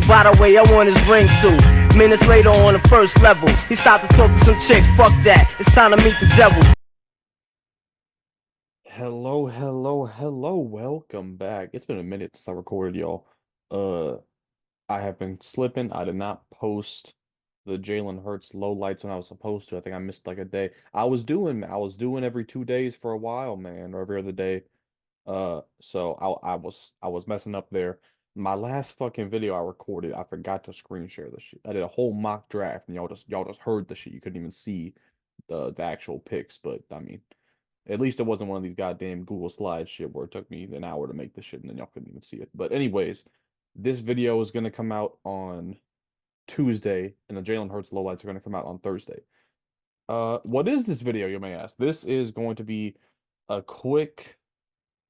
By the way, I want his ring too. Minutes later on the first level, he stopped to talk to some chick. Fuck that, it's time to meet the devil. Hello. Welcome back. It's been a minute since I recorded, y'all. Uh, I have been slipping. I did not post the Jalen Hurts lowlights when I was supposed to. I think I missed like a day. I was doing every 2 days for a while, man, or every other day. So I was messing up there. My last fucking video I recorded, I forgot to screen share the shit. I did a whole mock draft, and y'all just heard the shit. You couldn't even see the actual pics, but I mean. At least it wasn't one of these goddamn Google Slides shit where it took me an hour to make this shit and then y'all couldn't even see it. But anyways, this video is gonna come out on Tuesday, and the Jalen Hurts lowlights are gonna come out on Thursday. What is this video, you may ask? This is going to be a quick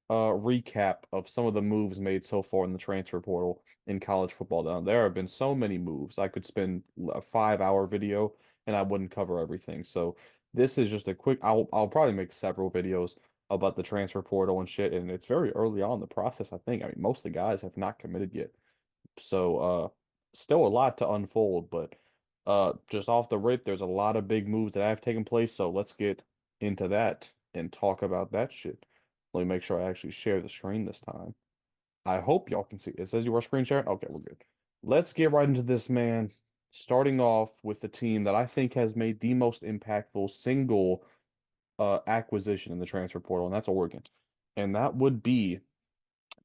recap of some of the moves made so far in the transfer portal in college football. Now, there have been so many moves. I could spend a 5 hour video and I wouldn't cover everything. So this is just a quick. I'll probably make several videos about the transfer portal and shit. And it's very early on in the process, I think. I mean, most of the guys have not committed yet. So still a lot to unfold, but just off the rip, there's a lot of big moves that have taken place. So let's get into that and talk about that shit. Let me make sure I actually share the screen this time. I hope y'all can see. It says you are screen sharing. Okay, we're good. Let's get right into this, man. Starting off with the team that I think has made the most impactful single acquisition in the transfer portal, and that's Oregon. And that would be,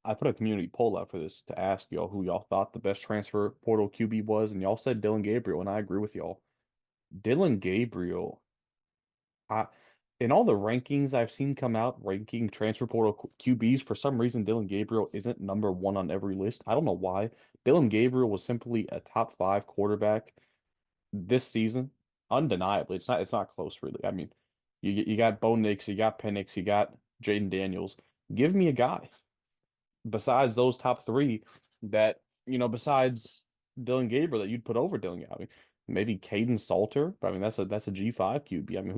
I put a community poll out for this to ask y'all who y'all thought the best transfer portal QB was, and y'all said Dylan Gabriel, and I agree with y'all. Dylan Gabriel, I in all the rankings I've seen come out, ranking transfer portal QBs, for some reason Dylan Gabriel isn't number one on every list. I don't know why. Dylan Gabriel was simply a top five quarterback this season, undeniably. It's not close really. I mean, you got Bo Nix, you got Penix, you got Jaden Daniels. Give me a guy besides those top three that, besides Dylan Gabriel that you'd put over Dylan Gabriel. I mean, maybe Caden Salter, but I mean that's a G5 QB. I mean,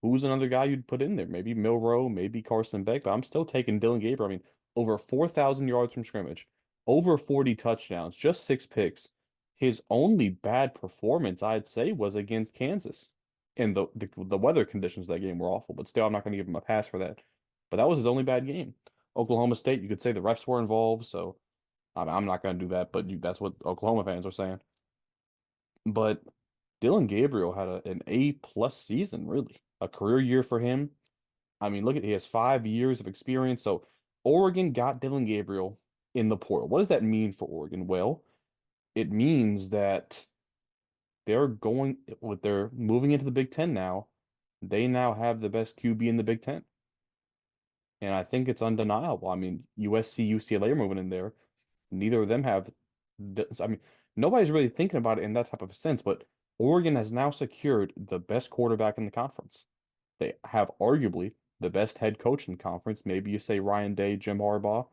who's another guy you'd put in there? Maybe Milrow, maybe Carson Beck, but I'm still taking Dylan Gabriel. I mean, over 4,000 yards from scrimmage, over 40 touchdowns, just 6 picks. His only bad performance, I'd say, was against Kansas. And the weather conditions of that game were awful, but still, I'm not going to give him a pass for that. But that was his only bad game. Oklahoma State, you could say the refs were involved, so I'm not going to do that, but that's what Oklahoma fans are saying. But Dylan Gabriel had an A-plus season, really. A career year for him. I mean, he has 5 years of experience. So Oregon got Dylan Gabriel in the portal. What does that mean for Oregon? Well, it means that they're moving into the Big Ten now. They now have the best QB in the Big Ten. And I think it's undeniable. I mean, USC, UCLA are moving in there. Neither of them have. I mean, nobody's really thinking about it in that type of a sense, but Oregon has now secured the best quarterback in the conference. They have arguably the best head coach in the conference. Maybe you say Ryan Day, Jim Harbaugh,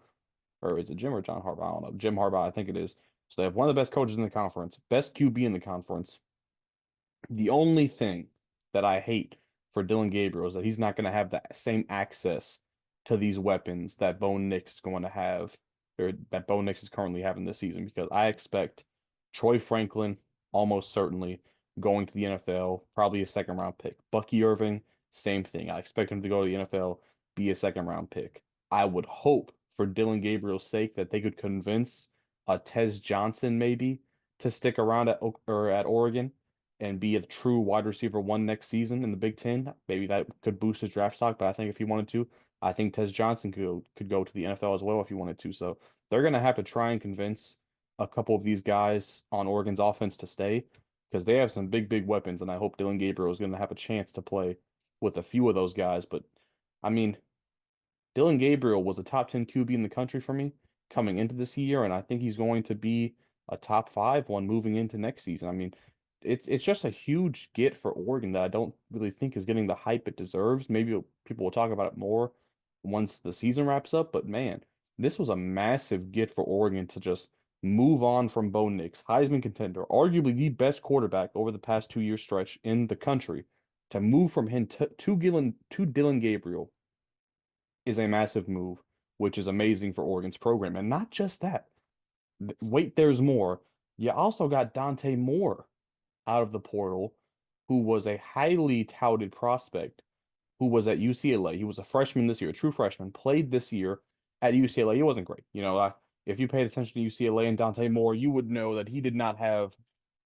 or is it Jim or John Harbaugh? I don't know. Jim Harbaugh, I think it is. So they have one of the best coaches in the conference, best QB in the conference. The only thing that I hate for Dylan Gabriel is that he's not going to have the same access to these weapons that Bo Nix is going to have, or that Bo Nix is currently having this season, because I expect Troy Franklin almost certainly going to the NFL, probably a second round pick. Bucky Irving, same thing. I expect him to go to the NFL, be a second round pick. I would hope for Dylan Gabriel's sake that they could convince a Tez Johnson maybe to stick around at Oregon and be a true wide receiver one next season in the Big Ten. Maybe that could boost his draft stock, but I think if he wanted to, I think Tez Johnson could go to the NFL as well if he wanted to. So they're gonna have to try and convince a couple of these guys on Oregon's offense to stay because they have some big weapons, and I hope Dylan Gabriel is gonna have a chance to play with a few of those guys. But I mean, Dylan Gabriel was a top 10 QB in the country for me coming into this year, and I think he's going to be a top five one moving into next season. I mean, it's just a huge get for Oregon that I don't really think is getting the hype it deserves. Maybe people will talk about it more once the season wraps up, but man, this was a massive get for Oregon to just move on from Bo Nix, Heisman contender, arguably the best quarterback over the past 2 year stretch in the country, to move from him to Dylan Gabriel is a massive move, which is amazing for Oregon's program. And not just that. Wait, there's more. You also got Dante Moore out of the portal, who was a highly touted prospect who was at UCLA. He was a freshman this year, a true freshman, played this year at UCLA. He wasn't great. If you paid attention to UCLA and Dante Moore, you would know that he did not have,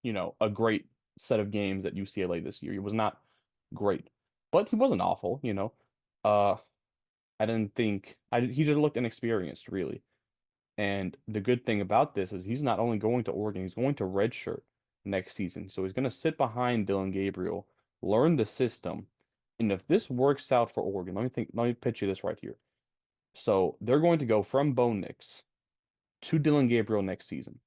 a great set of games at UCLA this year. He was not great, but he wasn't awful. Uh, I didn't think he just looked inexperienced, really. And the good thing about this is he's not only going to Oregon, he's going to redshirt next season. So he's going to sit behind Dylan Gabriel, learn the system. And if this works out for Oregon, let me pitch you this right here. So they're going to go from Bo Nix to Dylan Gabriel next season,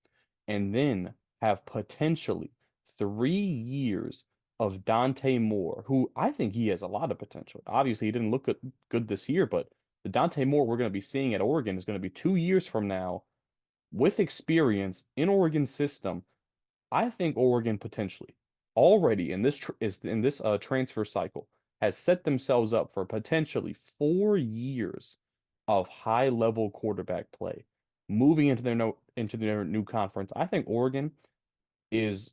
and then have potentially 3 years of Dante Moore, who I think he has a lot of potential. Obviously, he didn't look good this year, but the Dante Moore we're going to be seeing at Oregon is going to be 2 years from now with experience in Oregon's system. I think Oregon potentially already in this transfer cycle has set themselves up for potentially 4 years of high level quarterback play moving into their new conference. I think Oregon is,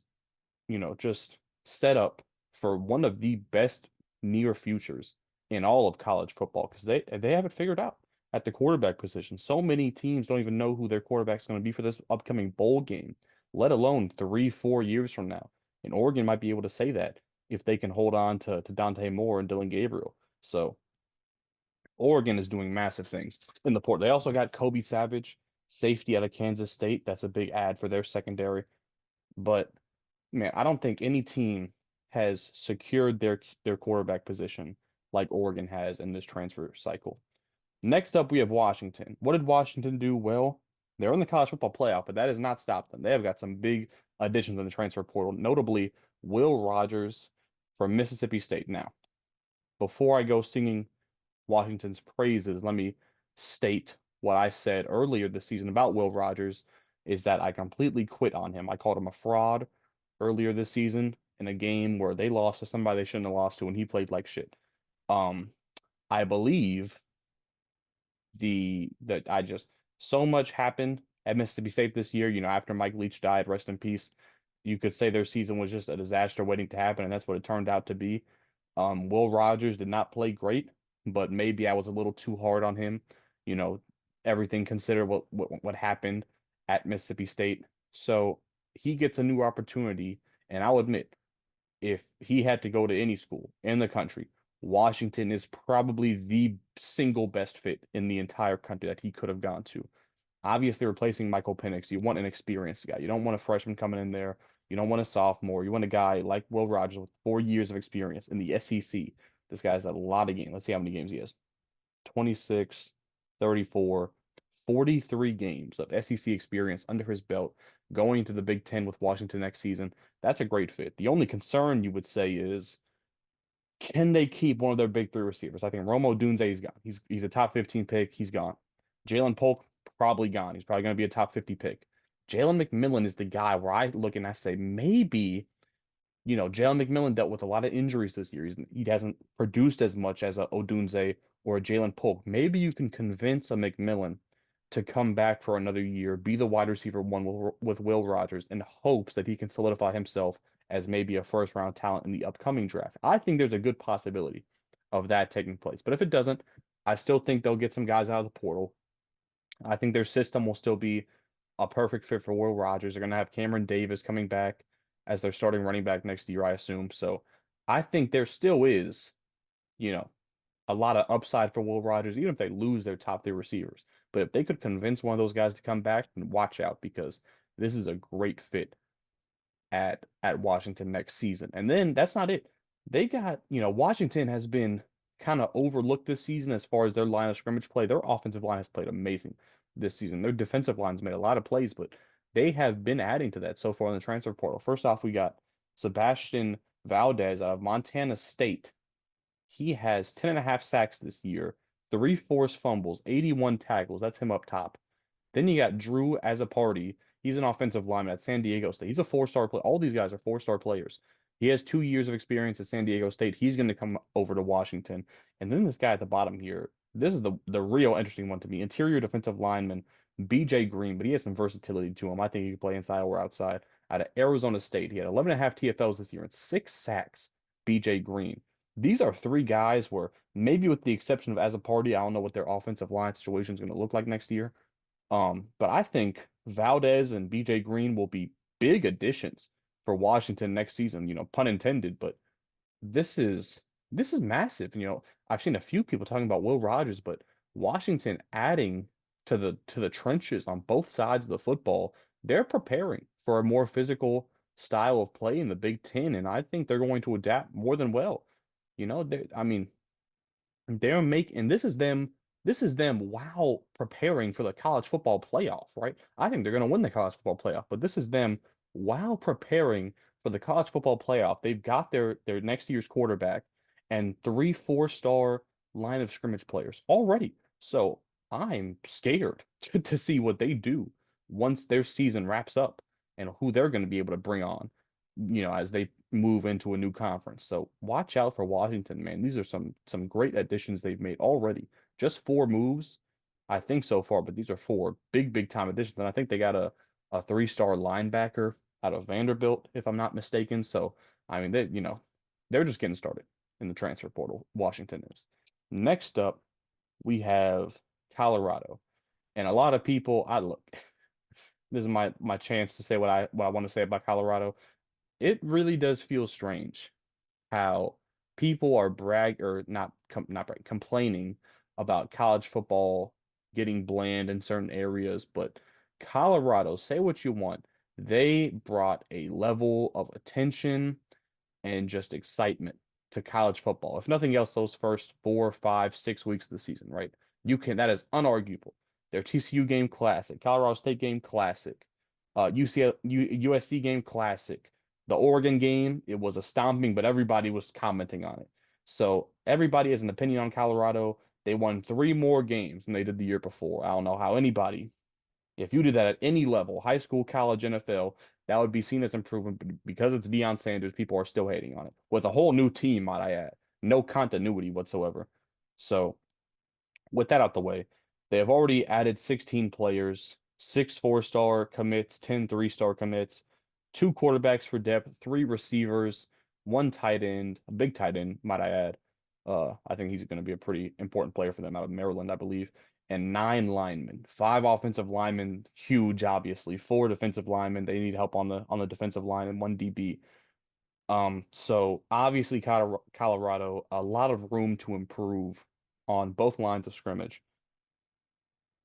just set up for one of the best near futures in all of college football because they have it figured out at the quarterback position. So many teams don't even know who their quarterback's going to be for this upcoming bowl game, let alone 3, 4 years from now. And Oregon might be able to say that if they can hold on to Dante Moore and Dylan Gabriel. So Oregon is doing massive things in the port. They also got Kobe Savage, safety out of Kansas State. That's a big add for their secondary. But man, I don't think any team has secured their quarterback position like Oregon has in this transfer cycle. Next up, we have Washington. What did Washington do? Well, they're in the college football playoff, but that has not stopped them. They have got some big additions in the transfer portal, notably Will Rogers from Mississippi State. Now, before I go singing Washington's praises, let me state what I said earlier this season about Will Rogers is that I completely quit on him. I called him a fraud earlier this season in a game where they lost to somebody they shouldn't have lost to and he played like shit. Um, I believe the that I just so much happened at Mississippi State this year. After Mike Leach died, rest in peace. You could say their season was just a disaster waiting to happen, and that's what it turned out to be. Will Rogers did not play great, but maybe I was a little too hard on him. You know, everything considered what happened at Mississippi State. So he gets a new opportunity, and I'll admit, if he had to go to any school in the country, Washington is probably the single best fit in the entire country that he could have gone to. Obviously, replacing Michael Penix, you want an experienced guy. You don't want a freshman coming in there. You don't want a sophomore. You want a guy like Will Rogers with 4 years of experience in the SEC. This guy has a lot of games. Let's see how many games he has. 26, 34, 43 games of SEC experience under his belt going to the Big Ten with Washington next season. That's a great fit. The only concern you would say is can they keep one of their big three receivers? I think Rome Odunze is gone. He's a top 15 pick. He's gone. Jalen Polk probably gone. He's probably going to be a top 50 pick. Jalen McMillan is the guy where I look and I say maybe, Jalen McMillan dealt with a lot of injuries this year. He hasn't produced as much as a Odunze or a Jalen Polk. Maybe you can convince a McMillan to come back for another year, be the wide receiver one with Will Rogers, in hopes that he can solidify himself as maybe a first round talent in the upcoming draft. I think there's a good possibility of that taking place. But if it doesn't, I still think they'll get some guys out of the portal. I think their system will still be a perfect fit for Will Rogers. They're going to have Cameron Davis coming back as their starting running back next year, I assume. So I think there still is, you know, a lot of upside for Will Rogers, even if they lose their top three receivers. But if they could convince one of those guys to come back, then watch out because this is a great fit at Washington next season. And then that's not it. They got, Washington has been kind of overlooked this season as far as their line of scrimmage play. Their offensive line has played amazing this season. Their defensive line's made a lot of plays, but they have been adding to that so far in the transfer portal. First off, we got Sebastian Valdez out of Montana State. He has 10 and a half sacks this year, three forced fumbles, 81 tackles. That's him up top. Then you got Drew as a party. He's an offensive lineman at San Diego State. He's a four-star player. All these guys are four-star players. He has 2 years of experience at San Diego State. He's going to come over to Washington. And then this guy at the bottom here, this is the real interesting one to me. Interior defensive lineman BJ Green, but he has some versatility to him. I think he can play inside or outside. Out of Arizona State, he had 11 and a half TFLs this year and 6 sacks. BJ Green. These are three guys where maybe with the exception of as a party, I don't know what their offensive line situation is going to look like next year. But I think Valdez and BJ Green will be big additions for Washington next season, pun intended, but this is this is massive. I've seen a few people talking about Will Rogers, but Washington adding to the trenches on both sides of the football, they're preparing for a more physical style of play in the Big Ten, and I think they're going to adapt more than well. I mean, they're making this is them while preparing for the college football playoff, right? I think they're going to win the college football playoff, but this is them while preparing for the college football playoff. They've got their next year's quarterback and three four-star line of scrimmage players already. So I'm scared to see what they do once their season wraps up and who they're going to be able to bring on, as they move into a new conference. So watch out for Washington, man. These are some great additions they've made already. Just four moves, I think so far, but these are four big time additions. And I think they got a three-star linebacker out of Vanderbilt, if I'm not mistaken. So I mean they're just getting started in the transfer portal. Washington is. Next up, we have Colorado. And a lot of people, I look, this is my chance to say what I want to say about Colorado. It really does feel strange how people are or not complaining about college football getting bland in certain areas, but Colorado, say what you want, they brought a level of attention and just excitement to college football. If nothing else, those first 4, 5, 6 weeks of the season, right? That is unarguable. Their TCU game classic, Colorado State game classic, USC game classic. The Oregon game, it was a stomping, but everybody was commenting on it. So everybody has an opinion on Colorado. They won three more games than they did the year before. I don't know how anybody, if you did that at any level, high school, college, NFL, that would be seen as improvement. But because it's Deion Sanders, people are still hating on it. With a whole new team, might I add. No continuity whatsoever. So with that out the way, they have already added 16 players, six four-star commits, 10 three-star commits, two quarterbacks for depth, three receivers, one tight end, a big tight end, might I add. I think he's going to be a pretty important player for them out of Maryland, I believe. And nine linemen, five offensive linemen, huge, obviously. Four defensive linemen. They need help on the defensive line and one DB. So obviously Colorado, a lot of room to improve on both lines of scrimmage.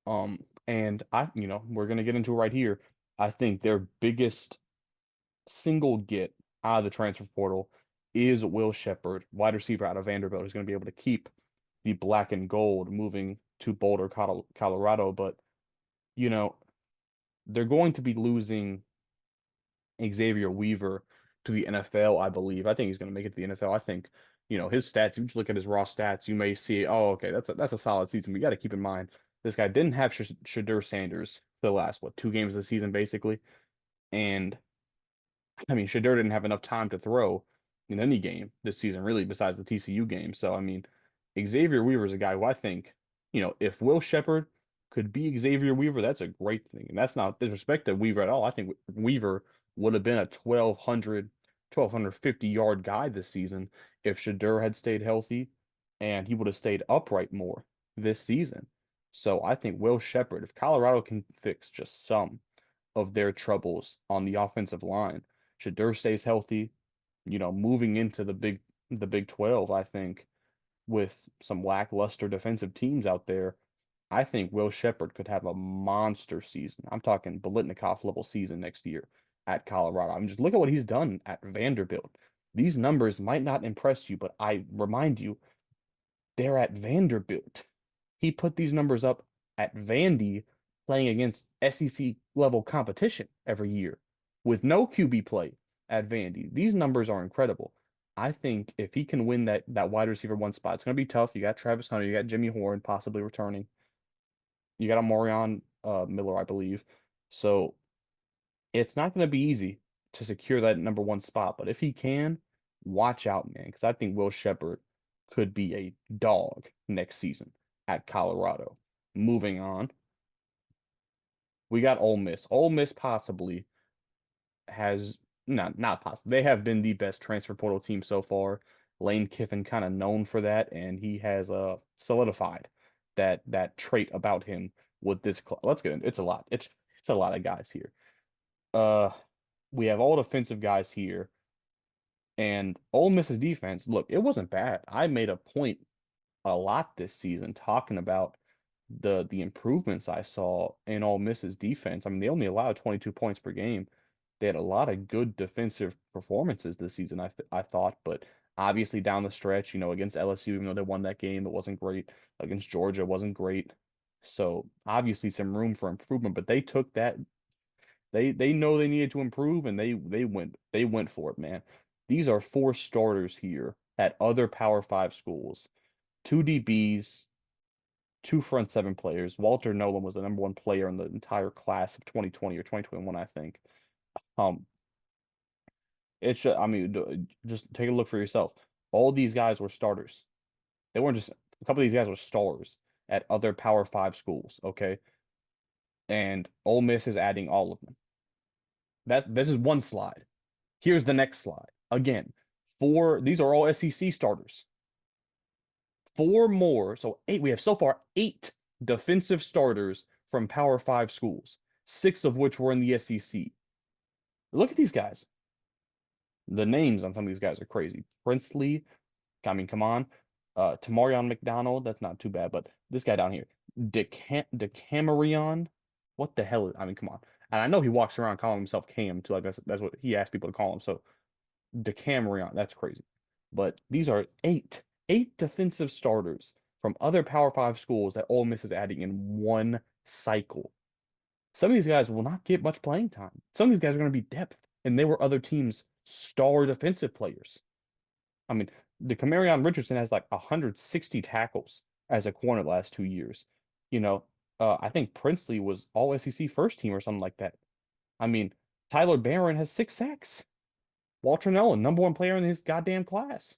And we're gonna get into it right here. I think their biggest single get out of the transfer portal is Will Shepherd, wide receiver out of Vanderbilt, who's gonna be able to keep the black and gold moving to Boulder, Colorado. But you know, they're going to be losing Xavier Weaver to the NFL, I believe. I think he's going to make it to the NFL. I think, his stats, you just look at his raw stats, you may see, oh, okay, that's a solid season. We got to keep in mind this guy didn't have Shadur Sanders for the last, what, 2 games of the season, basically. And I mean, Shadur didn't have enough time to throw in any game this season, really, besides the TCU game. So, I mean, Xavier Weaver is a guy who I think, if Will Shepherd could be Xavier Weaver, that's a great thing. And that's not disrespect to Weaver at all. I think Weaver would have been a 1,250 yard guy this season if Shadur had stayed healthy and he would have stayed upright more this season. So I think Will Shepherd, if Colorado can fix just some of their troubles on the offensive line, Shadur stays healthy, moving into the Big 12, I think with some lackluster defensive teams out there, I think Will Shepherd could have a monster season. I'm talking Biletnikoff level season next year at Colorado. I mean, just look at what he's done at Vanderbilt. These numbers might not impress you, but I remind you, they're at Vanderbilt. He put these numbers up at Vandy playing against SEC level competition every year with no QB play at Vandy. These numbers are incredible. I think if he can win that wide receiver one spot, it's going to be tough. You got Travis Hunter, you got Jimmy Horn possibly returning. You got a Morion Miller, I believe. So it's not going to be easy to secure that number one spot. But if he can, watch out, man, because I think Will Shepherd could be a dog next season at Colorado. Moving on, We got Ole Miss. Ole Miss possibly has not possibly. They have been the best transfer portal team so far. Lane Kiffin kind of known for that, and he has solidified that trait about him with this club. Let's get in. It's a lot. It's a lot of guys here. Uh, we have all defensive guys here, and Ole Miss's defense. Look, it wasn't bad. I made a point a lot this season talking about the improvements I saw in Ole Miss's defense. I mean, they only allowed 22 points per game. They had a lot of good defensive performances this season, I thought, but obviously down the stretch, against LSU, even though they won that game, it wasn't great. Against Georgia, it wasn't great. So obviously some room for improvement, but they took that. They know they needed to improve, and they went for it, man. These are four starters here at other Power Five schools, two DBs, two front seven players. Walter Nolan was the number one player in the entire class of 2020 or 2021, I think. Um, it's just, I mean, just take a look for yourself. All these guys were starters. They weren't just a couple of these guys were stars at other Power Five schools, okay? And Ole Miss is adding all of them. This is one slide. Here's the next slide. Again, these are all SEC starters. Four more, so eight. We have so far eight defensive starters from Power Five schools, six of which were in the SEC. Look at these guys. The names on some of these guys are crazy. Princely, I mean, come on. Tamarion McDonald, that's not too bad, but this guy down here, Decamerion, what the hell I mean, come on. And I know he walks around calling himself Cam too, like that's what he asked people to call him. So Decamerion, that's crazy. But these are eight defensive starters from other Power Five schools that Ole Miss is adding in one cycle. Some of these guys will not get much playing time. Some of these guys are going to be depth, and they were other teams' star defensive players. I mean, the Camarion Richardson has like 160 tackles as a corner the last 2 years. I think Princely was all SEC first team or something like that. I mean, Tyler Barron has 6 sacks. Walter Nolan, number one player in his goddamn class.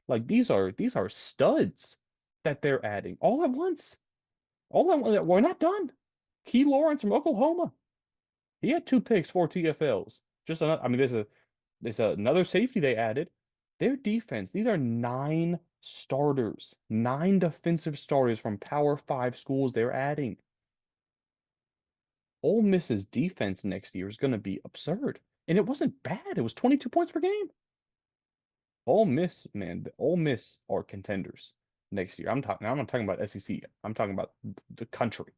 Like these are studs that they're adding all at once. All at once. We're not done. Key Lawrence from Oklahoma. He had 2 picks, 4 TFLs. Just another. I mean, there's another safety they added. Their defense. These are 9 starters, 9 defensive starters from Power Five schools they're adding. Ole Miss's defense next year is going to be absurd, and it wasn't bad. It was 22 points per game. Ole Miss, man, the Ole Miss are contenders next year. I'm not talking about SEC. I'm talking about the country.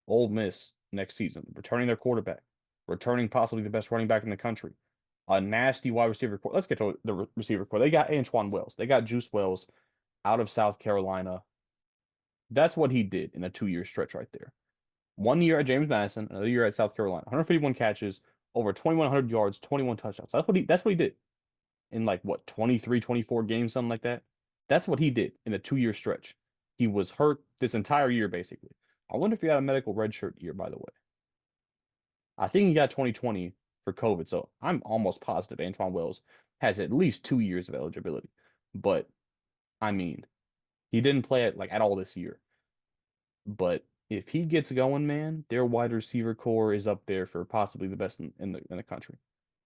Ole Miss next season, returning their quarterback, returning possibly the best running back in the country, a nasty wide receiver core. Let's get to the receiver core. They got Antoine Wells. They got Juice Wells out of South Carolina. That's what he did in a 2 year stretch right there. 1 year at James Madison, another year at South Carolina. 151 catches, over 2,100 yards, 21 touchdowns. That's what he did in like what 23, 24 games, something like that. That's what he did in a 2 year stretch. He was hurt this entire year basically. I wonder if he had a medical redshirt year, by the way. I think he got 2020 for COVID, so I'm almost positive Antoine Wells has at least 2 years of eligibility. But I mean, he didn't play it like at all this year. But if he gets going, man, their wide receiver core is up there for possibly the best in the country.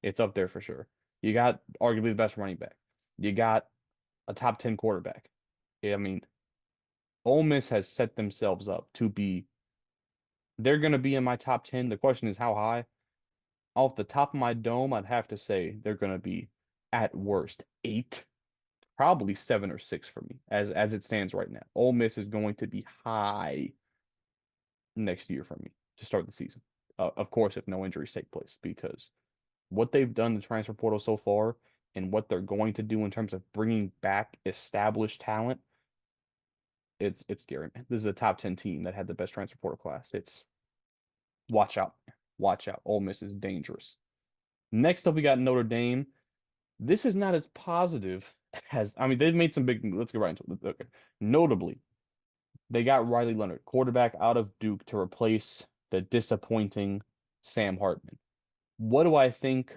It's up there for sure. You got arguably the best running back. You got a top 10 quarterback. I mean, Ole Miss has set themselves up to be. They're going to be in my top 10. The question is how high. Off the top of my dome, I'd have to say they're going to be at worst 8, probably 7 or 6 for me as it stands right now. Ole Miss is going to be high next year for me to start the season. Of course, if no injuries take place, because what they've done in the transfer portal so far and what they're going to do in terms of bringing back established talent, it's scary, man. This is a top 10 team that had the best transfer portal class. It's watch out. Watch out. Ole Miss is dangerous. Next up, we got Notre Dame. This is not as positive as, I mean, they've made some big, let's get right into it. Okay. Notably, they got Riley Leonard, quarterback out of Duke, to replace the disappointing Sam Hartman. What do I think?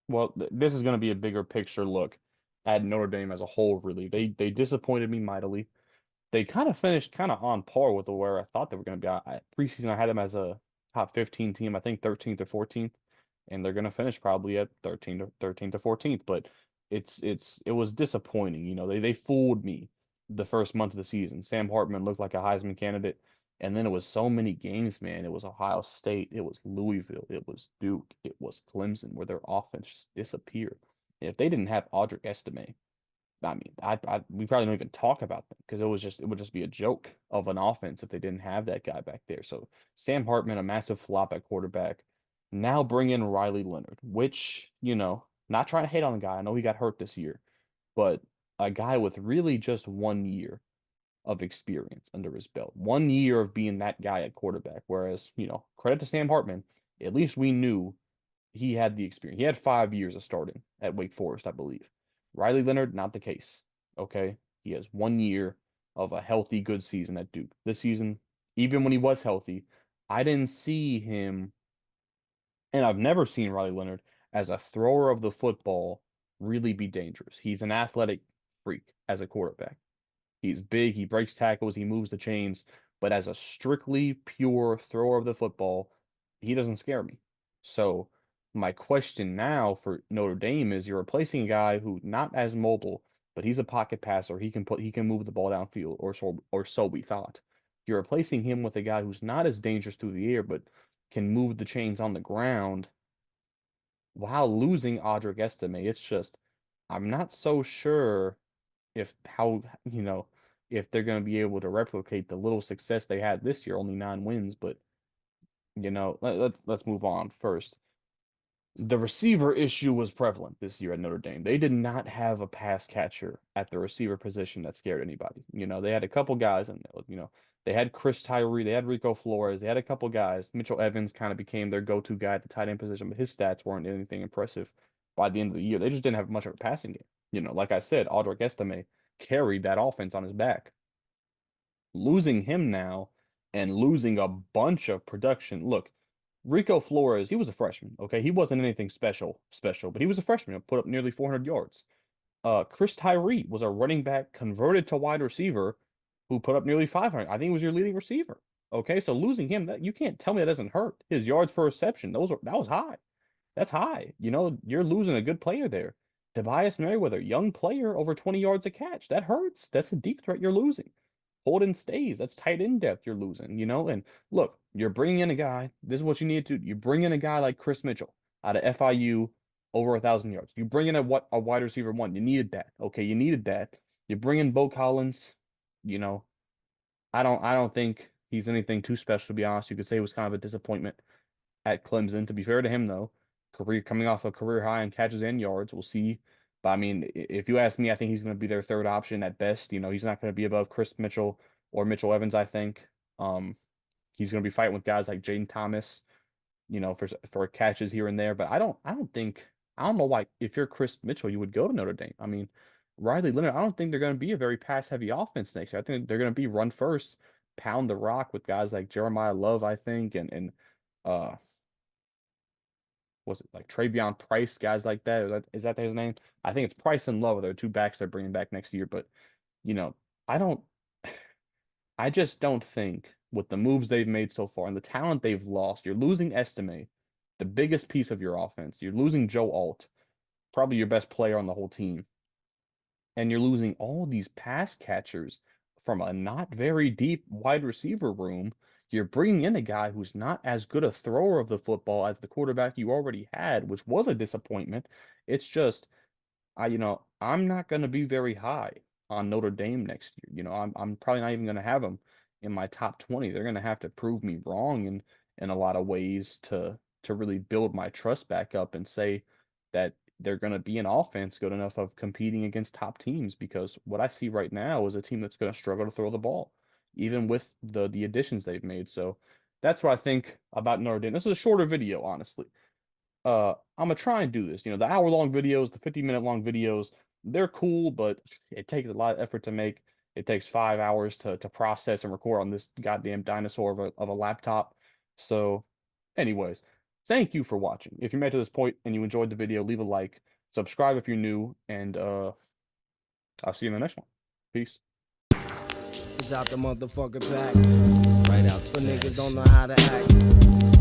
Well, this is going to be a bigger picture look at Notre Dame as a whole, really. They disappointed me mightily. They kind of finished kind of on par with where I thought they were going to be. Preseason, I had them as a top 15 team, I think 13th or 14th, and they're gonna finish probably at 13th to 14th. But it was disappointing. You know, they fooled me the first month of the season. Sam Hartman looked like a Heisman candidate, and then it was so many games, man. It was Ohio State, it was Louisville, it was Duke, it was Clemson, where their offense just disappeared. And if they didn't have Audric Estime, I mean, we probably don't even talk about them because it would just be a joke of an offense if they didn't have that guy back there. So Sam Hartman, a massive flop at quarterback. Now bring in Riley Leonard, which, you know, not trying to hate on the guy. I know he got hurt this year, but a guy with really just 1 year of experience under his belt, 1 year of being that guy at quarterback. Whereas, you know, credit to Sam Hartman, at least we knew he had the experience. He had 5 years of starting at Wake Forest, I believe. Riley Leonard, not the case. Okay. He has 1 year of a healthy, good season at Duke. This season, even when he was healthy, I didn't see him, and I've never seen Riley Leonard as a thrower of the football really be dangerous. He's an athletic freak as a quarterback. He's big, he breaks tackles, he moves the chains, but as a strictly pure thrower of the football, he doesn't scare me. So my question now for Notre Dame is you're replacing a guy who not as mobile, but he's a pocket passer. He can move the ball downfield, or so we thought. You're replacing him with a guy who's not as dangerous through the air, but can move the chains on the ground while losing Audric Estime. It's just I'm not so sure if how you know if they're going to be able to replicate the little success they had this year, only 9 wins. But you know, let's move on first. The receiver issue was prevalent this year at Notre Dame. They did not have a pass catcher at the receiver position that scared anybody. You know, they had a couple guys, and you know, they had Chris Tyree, they had Rico Flores, they had a couple guys. Mitchell Evans kind of became their go-to guy at the tight end position, but his stats weren't anything impressive by the end of the year. They just didn't have much of a passing game. You know, like I said, Audric Estime carried that offense on his back. Losing him now and losing a bunch of production. Look, Rico Flores, he was a freshman, okay? He wasn't anything special, but he was a freshman, put up nearly 400 yards. Chris Tyree was a running back converted to wide receiver who put up nearly 500. I think he was your leading receiver. Okay, so losing him, that you can't tell me that doesn't hurt. His yards per reception, that was high. That's high. You know, you're losing a good player there. Tobias Merriweather, young player, over 20 yards a catch. That hurts. That's a deep threat you're losing. Holden Stays, that's tight end depth you're losing, you know? And look, you're bringing in a guy. This is what you need to do. You bring in a guy like Chris Mitchell out of FIU, over 1,000 yards. You bring in a wide receiver one. You needed that. Okay, you needed that. You bring in Bo Collins. You know, I don't think he's anything too special, to be honest. You could say it was kind of a disappointment at Clemson. To be fair to him, though, career coming off a career high in catches and yards. We'll see. But I mean, if you ask me, I think he's going to be their third option at best. You know, he's not going to be above Chris Mitchell or Mitchell Evans, I think. He's going to be fighting with guys like Jaden Thomas, you know, for catches here and there. But I don't know why if you're Chris Mitchell, you would go to Notre Dame. I mean, Riley Leonard, I don't think they're going to be a very pass heavy offense next year. I think they're going to be run first, pound the rock with guys like Jeremiah Love, I think, and uh was it like Travion Price, guys like that? Is that his name? I think it's Price and Love. They're two backs they're bringing back next year. But you know, I don't, I just don't think with the moves they've made so far and the talent they've lost, you're losing Estime, the biggest piece of your offense. You're losing Joe Alt, probably your best player on the whole team, and you're losing all these pass catchers from a not very deep wide receiver room. You're bringing in a guy who's not as good a thrower of the football as the quarterback you already had, which was a disappointment. It's just I'm not going to be very high on Notre Dame next year. You know, I'm probably not even going to have them in my top 20. They're going to have to prove me wrong in a lot of ways to really build my trust back up and say that they're going to be an offense good enough of competing against top teams, because what I see right now is a team that's going to struggle to throw the ball even with the additions they've made. So that's what I think about Notre Dame. This is a shorter video, honestly. I'm gonna try and do this. You know, the hour-long videos, the 50-minute long videos, they're cool, but it takes a lot of effort to make. It takes 5 hours to process and record on this goddamn dinosaur of a laptop. So, anyways, thank you for watching. If you made it to this point and you enjoyed the video, leave a like, subscribe if you're new, and I'll see you in the next one. Peace. It's out the motherfucking pack. Right out the niggas don't know how to act.